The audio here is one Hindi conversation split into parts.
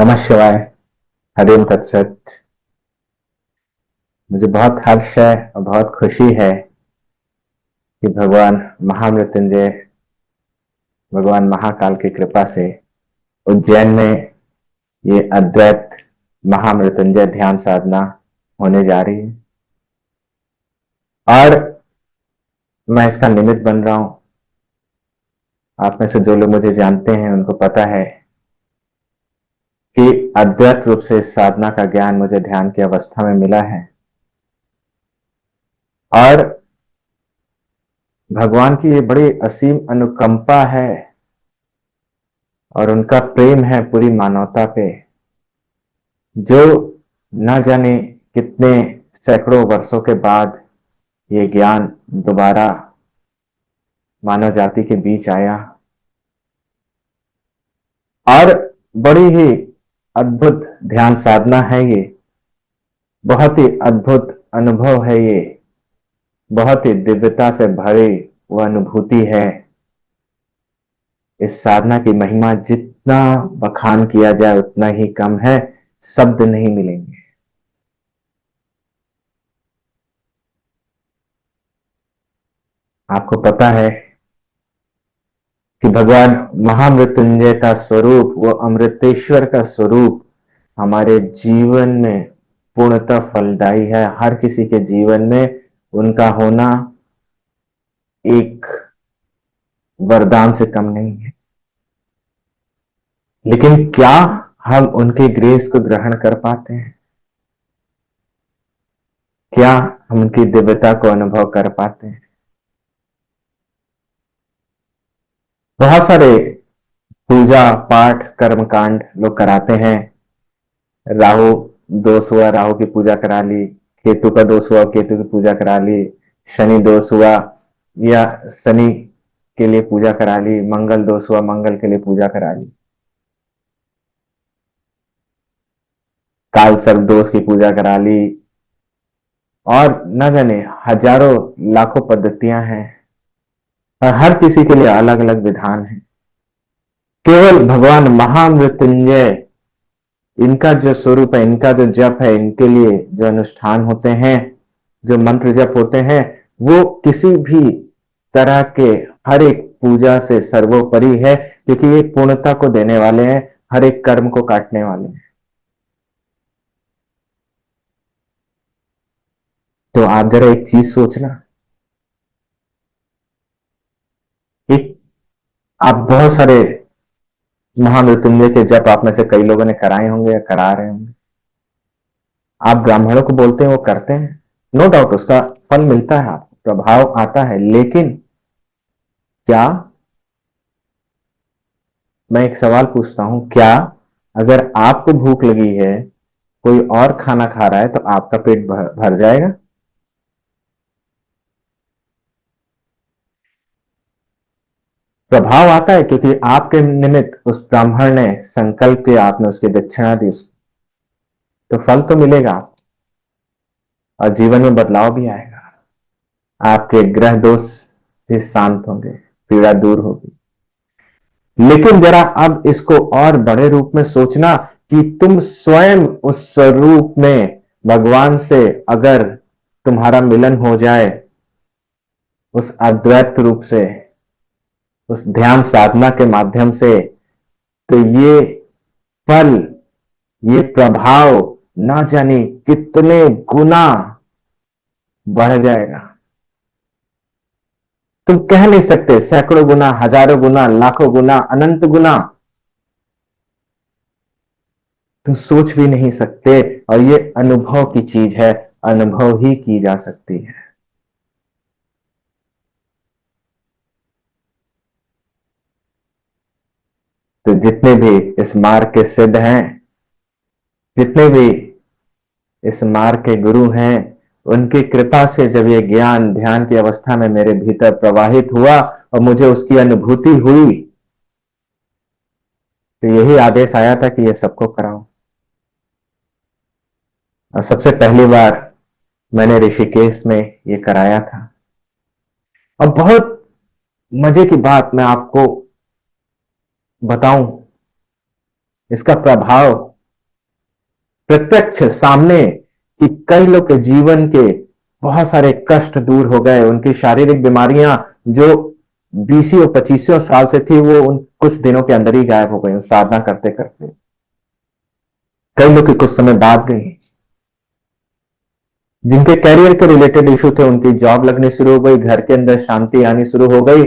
नमः शिवाय। हरिओम तत्सत। मुझे बहुत हर्ष है और बहुत खुशी है कि भगवान महामृत्युंजय, भगवान महाकाल की कृपा से उज्जैन में ये अद्वैत महामृत्युंजय ध्यान साधना होने जा रही है और मैं इसका निमित्त बन रहा हूं। आप में से जो लोग मुझे जानते हैं उनको पता है कि अद्वैत रूप से इस साधना का ज्ञान मुझे ध्यान की अवस्था में मिला है और भगवान की ये बड़ी असीम अनुकंपा है और उनका प्रेम है पूरी मानवता पे, जो न जाने कितने सैकड़ों वर्षों के बाद ये ज्ञान दोबारा मानव जाति के बीच आया और बड़ी ही अद्भुत ध्यान साधना है ये। बहुत ही अद्भुत अनुभव है ये। बहुत ही दिव्यता से भरी वो अनुभूति है। इस साधना की महिमा जितना बखान किया जाए उतना ही कम है। शब्द नहीं मिलेंगे। आपको पता है कि भगवान महामृत्युंजय का स्वरूप, वो अमृतेश्वर का स्वरूप हमारे जीवन में पूर्णतः फलदायी है। हर किसी के जीवन में उनका होना एक वरदान से कम नहीं है। लेकिन क्या हम उनके ग्रेस को ग्रहण कर पाते हैं? क्या हम उनकी दिव्यता को अनुभव कर पाते हैं? बहुत सारे पूजा पाठ कर्मकांड लोग कराते हैं। राहु दोष हुआ, राहु की पूजा करा ली। केतु का दोष हुआ, केतु की पूजा करा ली। शनि दोष हुआ या शनि के लिए पूजा करा ली। मंगल दोष हुआ, मंगल के लिए पूजा करा ली। काल सर्प दोष की पूजा करा ली। और न जाने हजारों लाखों पद्धतियां हैं और हर किसी के लिए अलग अलग विधान है। केवल भगवान महामृत्युंजय, इनका जो स्वरूप है, इनका जो जप है, इनके लिए जो अनुष्ठान होते हैं, जो मंत्र जप होते हैं, वो किसी भी तरह के हर एक पूजा से सर्वोपरि है, क्योंकि ये पूर्णता को देने वाले हैं, हर एक कर्म को काटने वाले हैं। तो आप जरा एक चीज सोचना, एक आप बहुत सारे महामृत्युंजय के जप आप में से कई लोगों ने कराए होंगे या करा रहे होंगे। आप ब्राह्मणों को बोलते हैं, वो करते हैं, नो डाउट उसका फल मिलता है, आपको प्रभाव आता है। लेकिन क्या, मैं एक सवाल पूछता हूं, क्या अगर आपको भूख लगी है, कोई और खाना खा रहा है, तो आपका पेट भर जाएगा? प्रभाव आता है, क्योंकि आपके निमित्त उस ब्राह्मण ने संकल्प किया, आपने उसकी दक्षिणा दी, तो फल तो मिलेगा और जीवन में बदलाव भी आएगा। आपके ग्रह दोष भी शांत होंगे, पीड़ा दूर होगी। लेकिन जरा अब इसको और बड़े रूप में सोचना कि तुम स्वयं उस स्वरूप में भगवान से अगर तुम्हारा मिलन हो जाए, उस अद्वैत रूप से, उस ध्यान साधना के माध्यम से, तो ये फल, ये प्रभाव ना जाने कितने गुना बढ़ जाएगा। तुम कह नहीं सकते, सैकड़ों गुना, हजारों गुना, लाखों गुना, अनंत गुना तुम सोच भी नहीं सकते। और ये अनुभव की चीज है, अनुभव ही की जा सकती है। तो जितने भी इस मार्ग के सिद्ध हैं, जितने भी इस मार्ग के गुरु हैं, उनकी कृपा से जब ये ज्ञान ध्यान की अवस्था में मेरे भीतर प्रवाहित हुआ और मुझे उसकी अनुभूति हुई, तो यही आदेश आया था कि ये सबको कराओ। और सबसे पहली बार मैंने ऋषिकेश में ये कराया था। और बहुत मजे की बात मैं आपको बताऊं, इसका प्रभाव प्रत्यक्ष सामने कि कई लोग के जीवन के बहुत सारे कष्ट दूर हो गए, उनकी शारीरिक बीमारियां जो 20 और 25 साल से थी वो उन कुछ दिनों के अंदर ही गायब हो गई साधना करते करते। कई लोग की कुछ समय बाद गई, जिनके कैरियर के रिलेटेड इशू थे उनकी जॉब लगनी शुरू हो गई, घर के अंदर शांति आनी शुरू हो गई।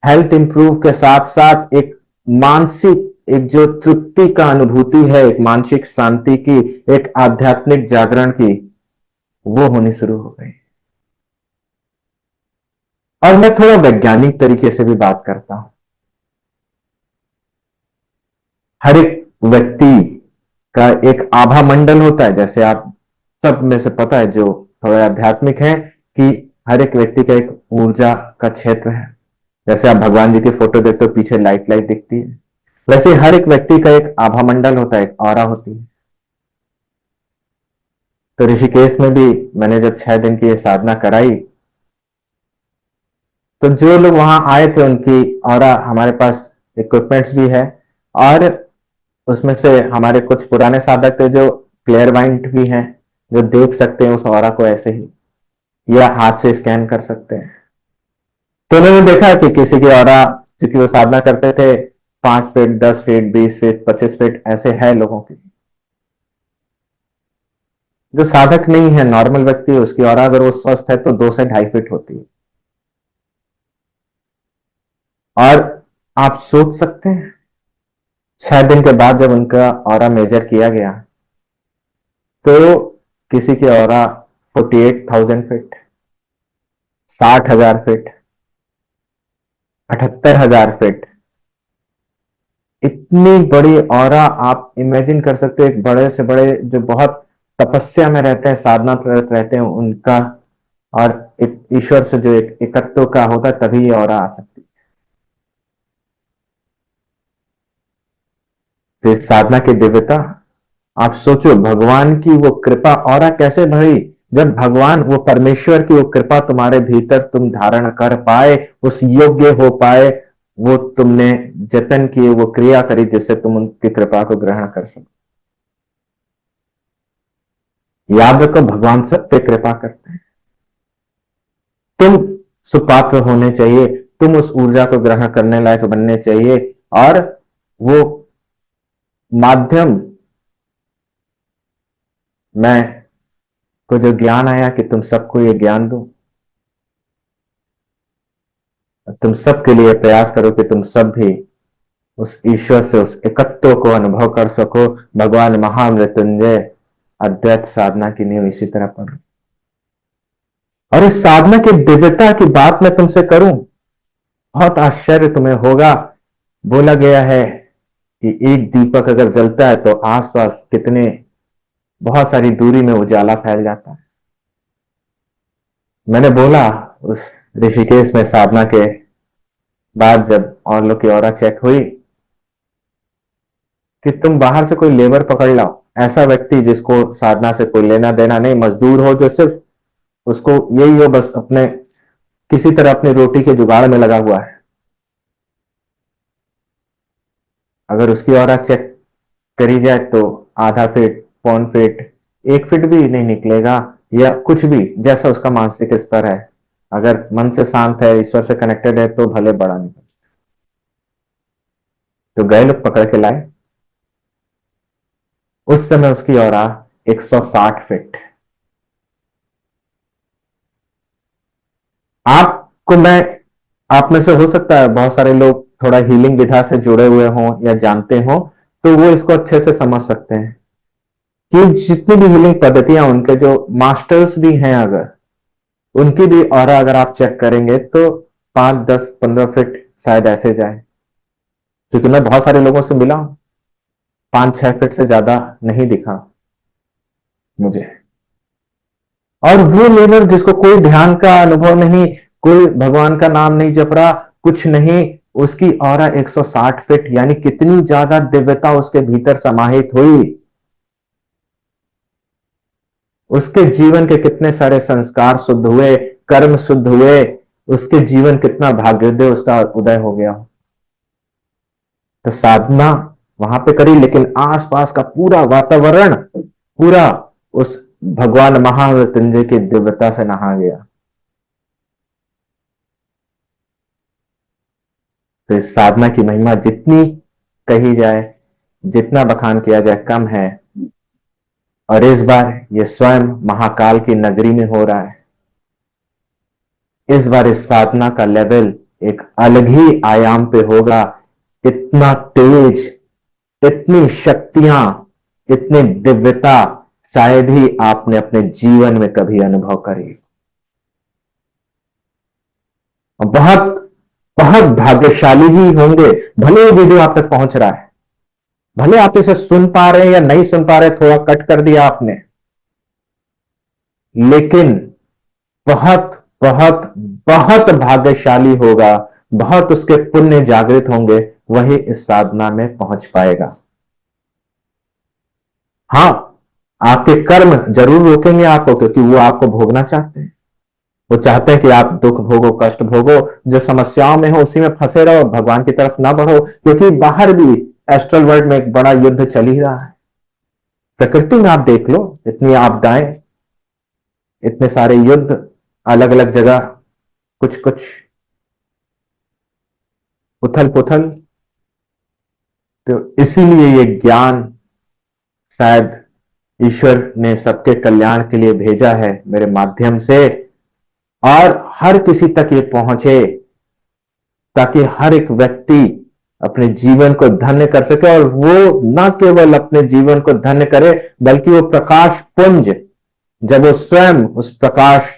हेल्थ इंप्रूव के साथ साथ एक मानसिक एक जो तृप्ति का अनुभूति है, एक मानसिक शांति की, एक आध्यात्मिक जागरण की, वो होनी शुरू हो गई। और मैं थोड़ा वैज्ञानिक तरीके से भी बात करता हूं। हर एक व्यक्ति का एक आभा मंडल होता है, जैसे आप सब में से पता है जो थोड़े आध्यात्मिक हैं कि हर एक व्यक्ति का एक ऊर्जा का क्षेत्र है। जैसे आप भगवान जी की फोटो देखते हो पीछे लाइट लाइट दिखती है, वैसे हर एक व्यक्ति का एक आभा मंडल होता है, एक ऑरा होती है। तो ऋषिकेश में भी मैंने जब 6 दिन की ये साधना कराई तो जो लोग वहां आए थे उनकी ऑरा, हमारे पास इक्विपमेंट्स भी है और उसमें से हमारे कुछ पुराने साधक थे जो क्लियर माइंड भी हैं, जो देख सकते हैं उस ऑरा को ऐसे ही या हाथ से स्कैन कर सकते हैं। तो उन्होंने देखा कि किसी की ऑरा, क्योंकि वो साधना करते थे, 5 फीट 10 फीट 20 फीट 25 फीट ऐसे है लोगों की। जो साधक नहीं है, नॉर्मल व्यक्ति है, उसकी ऑरा अगर वो स्वस्थ है तो 2 से 2.5 फीट होती है। और आप सोच सकते हैं 6 दिन के बाद जब उनका ऑरा मेजर किया गया तो किसी की ऑरा 48,000 फीट, 60,000 फीट, 78,000 फीट, इतनी बड़ी ऑरा आप इमेजिन कर सकते हो। एक बड़े से बड़े जो बहुत तपस्या में रहते हैं, साधना रहते हैं उनका, और एक ईश्वर से जो एक एकत्व का होता है तभी ये ऑरा आ सकती है। तो इस साधना की दिव्यता, आप सोचो भगवान की वो कृपा ऑरा कैसे भरी। जब भगवान वो परमेश्वर की वो कृपा तुम्हारे भीतर तुम धारण कर पाए, उस योग्य हो पाए, वो तुमने जतन किए, वो क्रिया करी जिससे तुम उनकी कृपा को ग्रहण कर सको। याद रखो भगवान सब पे कृपा करते हैं। तुम सुपात्र होने चाहिए, तुम उस ऊर्जा को ग्रहण करने लायक बनने चाहिए। और वो माध्यम, मैं को जो ज्ञान आया कि तुम सबको ये ज्ञान दो, तुम सबके लिए प्रयास करो कि तुम सब भी उस ईश्वर से उस एकत्व को अनुभव कर सको। भगवान महामृत्युंजय अद्वैत साधना की नींव इसी तरह पढ़ो। और इस साधना की दिव्यता की बात मैं तुमसे करूं, बहुत आश्चर्य तुम्हें होगा। बोला गया है कि एक दीपक अगर जलता है तो आसपास कितने बहुत सारी दूरी में उजाला फैल जाता है। मैंने बोला उस ऋषिकेश में साधना के बाद जब और लोग की ऑरा चेक हुई कि तुम बाहर से कोई लेबर पकड़ लाओ, ऐसा व्यक्ति जिसको साधना से कोई लेना देना नहीं, मजदूर हो जो सिर्फ उसको यही हो बस अपने किसी तरह अपनी रोटी के जुगाड़ में लगा हुआ है, अगर उसकी ऑरा चेक करी जाए तो ½ फीट 1.25 फीट 1 फीट भी नहीं निकलेगा, या कुछ भी, जैसा उसका मानसिक स्तर है। अगर मन से शांत है, ईश्वर से कनेक्टेड है तो भले बड़ा निकले। तो गए लोग पकड़ के लाए। उस समय उसकी ऑरा 160 फीट। आपको मैं, आप में से हो सकता है बहुत सारे लोग थोड़ा हीलिंग विधा से जुड़े हुए हों या जानते हो, तो वो इसको अच्छे से समझ सकते हैं कि जितनी भी हीलिंग पद्धतियां, उनके जो मास्टर्स भी हैं, अगर उनकी भी ऑरा अगर आप चेक करेंगे तो 5 10 15 फीट शायद ऐसे जाए। क्योंकि मैं बहुत सारे लोगों से मिला हूं, 5 6 फीट से ज्यादा नहीं दिखा मुझे। और वो लेबर जिसको कोई ध्यान का अनुभव नहीं, कोई भगवान का नाम नहीं जप रहा, कुछ नहीं, उसकी ऑरा 160 फीट, यानी कितनी ज्यादा दिव्यता उसके भीतर समाहित हुई। उसके जीवन के कितने सारे संस्कार शुद्ध हुए, कर्म शुद्ध हुए, उसके जीवन कितना भाग्योदय उसका उदय हो गया। तो साधना वहां पे करी, लेकिन आसपास का पूरा वातावरण पूरा उस भगवान महामृत्युंजय की दिव्यता से नहा गया। तो इस साधना की महिमा जितनी कही जाए, जितना बखान किया जाए कम है। और इस बार ये स्वयं महाकाल की नगरी में हो रहा है। इस बार इस साधना का लेवल एक अलग ही आयाम पे होगा। इतना तेज, इतनी शक्तियां, इतनी दिव्यता शायद ही आपने अपने जीवन में कभी अनुभव करी। बहुत बहुत भाग्यशाली ही होंगे। भले ही वीडियो आप तक पहुंच रहा है, भले आप इसे सुन पा रहे हैं या नहीं सुन पा रहे, थोड़ा कट कर दिया आपने, लेकिन बहुत बहुत बहुत भाग्यशाली होगा, बहुत उसके पुण्य जागृत होंगे, वही इस साधना में पहुंच पाएगा। हां, आपके कर्म जरूर रोकेंगे आपको, क्योंकि वो आपको भोगना चाहते हैं। वो चाहते हैं कि आप दुख भोगो, कष्ट भोगो, जो समस्याओं में हो उसी में फंसे रहो, भगवान की तरफ ना बढ़ो, क्योंकि बाहर भी एस्ट्रल वर्ल्ड में एक बड़ा युद्ध चल ही रहा है। प्रकृति में आप देख लो, इतनी आपदाएं, इतने सारे युद्ध, अलग अलग जगह कुछ कुछ उथल पुथल। तो इसीलिए ये ज्ञान शायद ईश्वर ने सबके कल्याण के लिए भेजा है मेरे माध्यम से, और हर किसी तक ये पहुंचे, ताकि हर एक व्यक्ति अपने जीवन को धन्य कर सके। और वो न केवल अपने जीवन को धन्य करे, बल्कि वो प्रकाश पुंज, जब वो स्वयं उस प्रकाश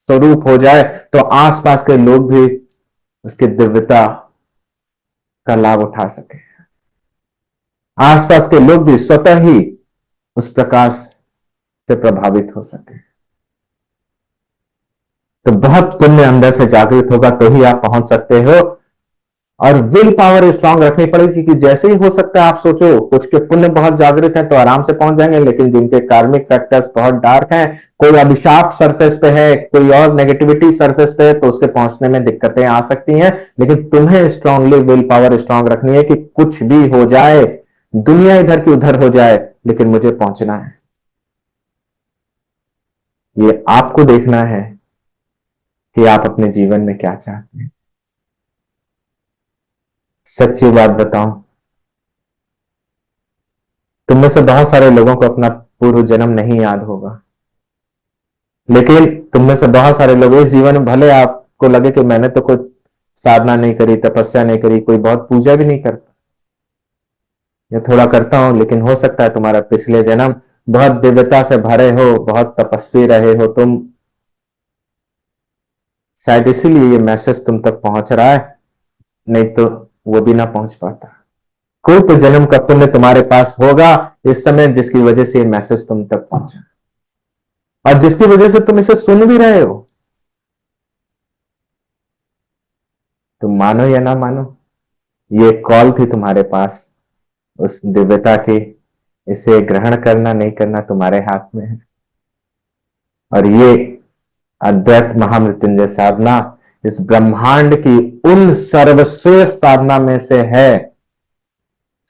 स्वरूप हो जाए, तो आसपास के लोग भी उसकी दिव्यता का लाभ उठा सके। आसपास के लोग भी स्वतः ही उस प्रकाश से प्रभावित हो सके। तो बहुत पुण्य अंदर से जागृत होगा, तो ही आप पहुंच सकते हो। और विल पावर स्ट्रांग रखनी पड़ेगी, कि जैसे ही हो सकता है आप सोचो कुछ के पुण्य बहुत जागृत हैं तो आराम से पहुंच जाएंगे, लेकिन जिनके कार्मिक फैक्टर्स बहुत डार्क हैं, कोई अभिशाप सरफेस पे है, कोई और नेगेटिविटी सरफेस पे है, तो उसके पहुंचने में दिक्कतें आ सकती हैं। लेकिन तुम्हें स्ट्रांगली विल पावर स्ट्रांग रखनी है कि कुछ भी हो जाए, दुनिया इधर की उधर हो जाए, लेकिन मुझे पहुंचना है। ये आपको देखना है कि आप अपने जीवन में क्या चाहते हैं। सच्ची बात बताऊं, तुम में से बहुत सारे लोगों को अपना पूर्व जन्म नहीं याद होगा, लेकिन तुम में से बहुत सारे लोग इस जीवन में, भले आपको लगे कि मैंने तो कोई साधना नहीं करी, तपस्या नहीं करी, कोई बहुत पूजा भी नहीं करता, या थोड़ा करता हूं, लेकिन हो सकता है तुम्हारा पिछले जन्म बहुत दिव्यता से भरे हो, बहुत तपस्वी रहे हो तुम। शायद इसीलिए ये मैसेज तुम तक पहुंच रहा है, नहीं तो वो भी ना पहुंच पाता। कोई तो जन्म का पुण्य तुम्हारे पास होगा इस समय, जिसकी वजह से ये मैसेज तुम तक पहुंचा, और जिसकी वजह से तुम इसे सुन भी रहे हो। तुम मानो या ना मानो, ये कॉल थी तुम्हारे पास उस दिव्यता की। इसे ग्रहण करना नहीं करना तुम्हारे हाथ में है। और ये अद्वैत महामृत्युंजय साधना इस ब्रह्मांड की उन सर्वश्रेष्ठ साधना में से है,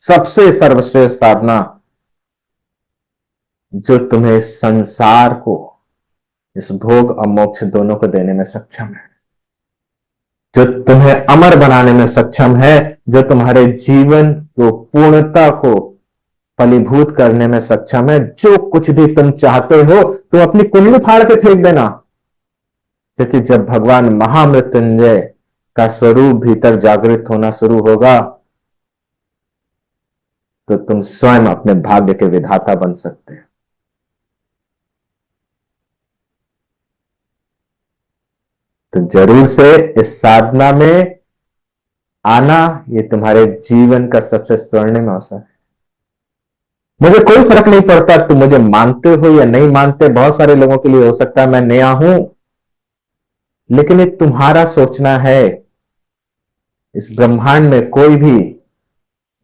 सबसे सर्वश्रेष्ठ साधना, जो तुम्हें इस संसार को, इस भोग और मोक्ष दोनों को देने में सक्षम है, जो तुम्हें अमर बनाने में सक्षम है, जो तुम्हारे जीवन को, पूर्णता को फलीभूत करने में सक्षम है। जो कुछ भी तुम चाहते हो, तुम अपनी कुंडली फाड़ के फेंक देना, क्योंकि जब भगवान महामृत्युंजय का स्वरूप भीतर जागृत होना शुरू होगा, तो तुम स्वयं अपने भाग्य के विधाता बन सकते हो। तो जरूर से इस साधना में आना, ये तुम्हारे जीवन का सबसे स्वर्णिम अवसर है। मुझे कोई फर्क नहीं पड़ता तुम मुझे मानते हो या नहीं मानते। बहुत सारे लोगों के लिए हो सकता है मैं नया हूं, लेकिन ये तुम्हारा सोचना है। इस ब्रह्मांड में कोई भी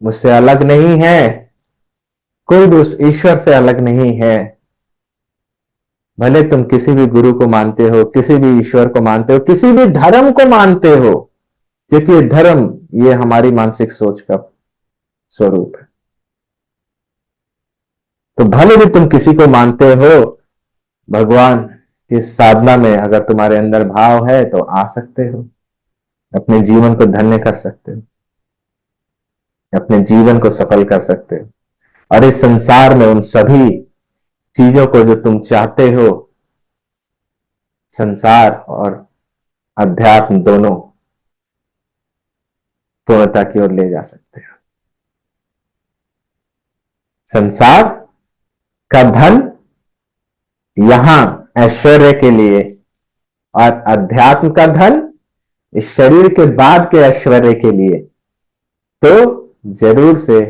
मुझसे अलग नहीं है, कोई भी उस ईश्वर से अलग नहीं है। भले तुम किसी भी गुरु को मानते हो, किसी भी ईश्वर को मानते हो, किसी भी धर्म को मानते हो, क्योंकि ये धर्म, ये हमारी मानसिक सोच का स्वरूप है। तो भले भी तुम किसी को मानते हो, भगवान की साधना में अगर तुम्हारे अंदर भाव है तो आ सकते हो, अपने जीवन को धन्य कर सकते हो, अपने जीवन को सफल कर सकते हो। और इस संसार में उन सभी चीजों को जो तुम चाहते हो, संसार और अध्यात्म दोनों, पूर्णता की ओर ले जा सकते हो। संसार का धन यहां ऐश्वर्य के लिए, और अध्यात्म का धन इस शरीर के बाद के ऐश्वर्य के लिए। तो जरूर से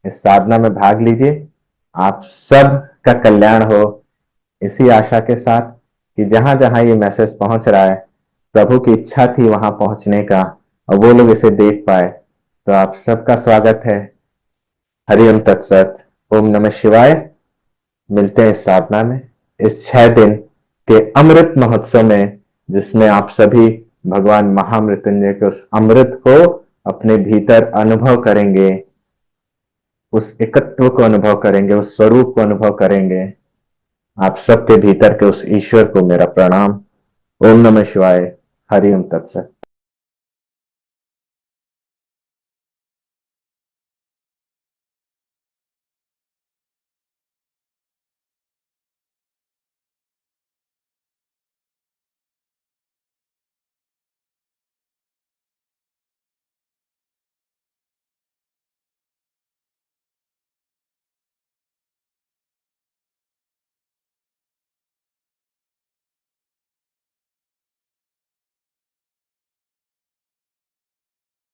इस साधना में भाग लीजिए। आप सब का कल्याण हो, इसी आशा के साथ कि जहां जहां ये मैसेज पहुंच रहा है, प्रभु की इच्छा थी वहां पहुंचने का, और वो लोग इसे देख पाए। तो आप सबका स्वागत है। हरिओम तत्सत। ओम नमः शिवाय। मिलते हैं इस साधना में, इस 6 दिन के अमृत महोत्सव में, जिसमें आप सभी भगवान महामृत्युंजय के उस अमृत को अपने भीतर अनुभव करेंगे, उस एकत्व को अनुभव करेंगे, उस स्वरूप को अनुभव करेंगे। आप सबके भीतर के उस ईश्वर को मेरा प्रणाम। ओम नमः शिवाय। हरि ओम तत्सत।